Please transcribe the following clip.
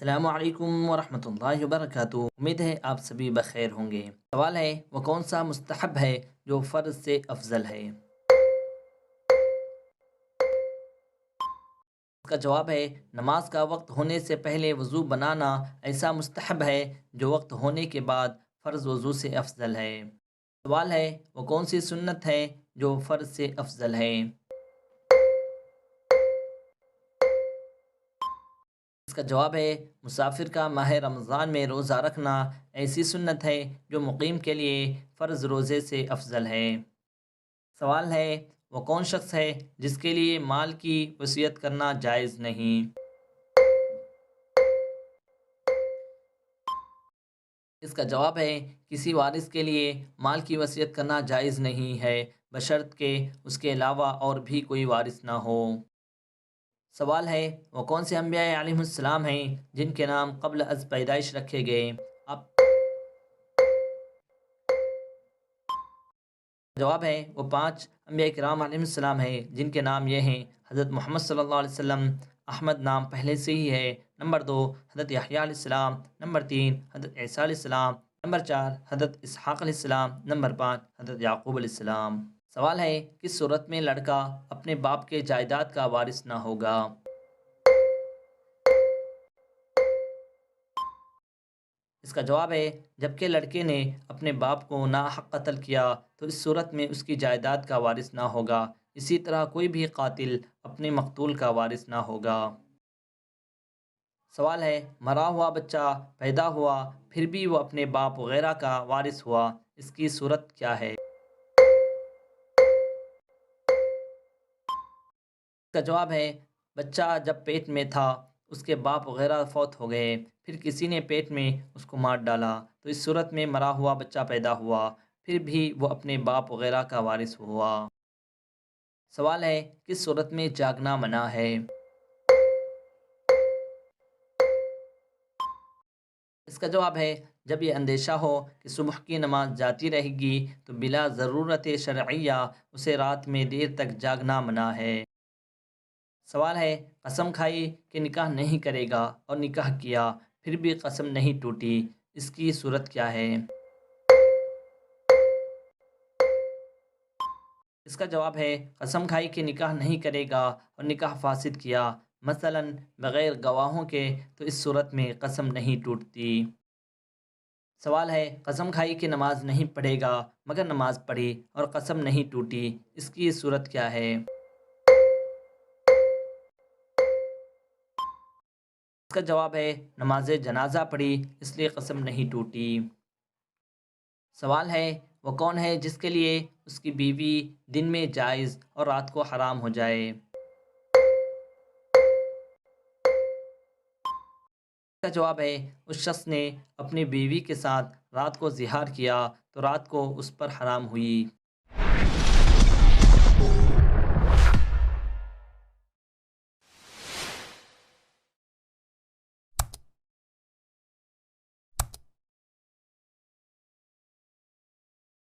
السلام علیکم ورحمۃ اللہ وبرکاتہ۔ امید ہے آپ سبھی بخیر ہوں گے۔ سوال ہے وہ کون سا مستحب ہے جو فرض سے افضل ہے؟ اس کا جواب ہے نماز کا وقت ہونے سے پہلے وضو بنانا ایسا مستحب ہے جو وقت ہونے کے بعد فرض وضو سے افضل ہے۔ سوال ہے وہ کون سی سنت ہے جو فرض سے افضل ہے؟ اس کا جواب ہے مسافر کا ماہ رمضان میں روزہ رکھنا ایسی سنت ہے جو مقیم کے لیے فرض روزے سے افضل ہے۔ سوال ہے وہ کون شخص ہے جس کے لیے مال کی وصیت کرنا جائز نہیں؟ اس کا جواب ہے کسی وارث کے لیے مال کی وصیت کرنا جائز نہیں ہے بشرط کہ اس کے علاوہ اور بھی کوئی وارث نہ ہو۔ سوال ہے وہ کون سے انبیاء علیہ السلام ہیں جن کے نام قبل از پیدائش رکھے گئے؟ اب جواب ہے وہ 5 انبیاء کرام علیہ السلام ہیں جن کے نام یہ ہیں: حضرت محمد صلی اللہ علیہ وسلم، احمد نام پہلے سے ہی ہے، نمبر 2 حضرت یحییٰ علیہ السلام، نمبر 3 حضرت عیسیٰ علیہ السلام، نمبر 4 حضرت اسحاق علیہ السلام، نمبر 5 حضرت یعقوب علیہ السلام۔ سوال ہے کس صورت میں لڑکا اپنے باپ کے جائیداد کا وارث نہ ہوگا؟ اس کا جواب ہے جبکہ لڑکے نے اپنے باپ کو ناحق قتل کیا تو اس صورت میں اس کی جائیداد کا وارث نہ ہوگا۔ اسی طرح کوئی بھی قاتل اپنے مقتول کا وارث نہ ہوگا۔ سوال ہے مرا ہوا بچہ پیدا ہوا پھر بھی وہ اپنے باپ وغیرہ کا وارث ہوا، اس کی صورت کیا ہے؟ اس کا جواب ہے بچہ جب پیٹ میں تھا اس کے باپ وغیرہ فوت ہو گئے، پھر کسی نے پیٹ میں اس کو مار ڈالا تو اس صورت میں مرا ہوا بچہ پیدا ہوا، پھر بھی وہ اپنے باپ وغیرہ کا وارث ہوا۔ سوال ہے کس صورت میں جاگنا منع ہے؟ اس کا جواب ہے جب یہ اندیشہ ہو کہ صبح کی نماز جاتی رہے گی تو بلا ضرورت شرعیہ اسے رات میں دیر تک جاگنا منع ہے۔ سوال ہے قسم کھائی کہ نکاح نہیں کرے گا اور نکاح کیا پھر بھی قسم نہیں ٹوٹی، اس کی صورت کیا ہے؟ اس کا جواب ہے قسم کھائی کہ نکاح نہیں کرے گا اور نکاح فاسد کیا، مثلا بغیر گواہوں کے، تو اس صورت میں قسم نہیں ٹوٹتی۔ سوال ہے قسم کھائی کہ نماز نہیں پڑھے گا مگر نماز پڑھی اور قسم نہیں ٹوٹی، اس کی صورت کیا ہے؟ اس کا جواب ہے نماز جنازہ پڑھی اس لیے قسم نہیں ٹوٹی۔ سوال ہے وہ کون ہے جس کے لیے اس کی بیوی دن میں جائز اور رات کو حرام ہو جائے؟ اس کا جواب ہے اس شخص نے اپنی بیوی کے ساتھ رات کو زہار کیا تو رات کو اس پر حرام ہوئی۔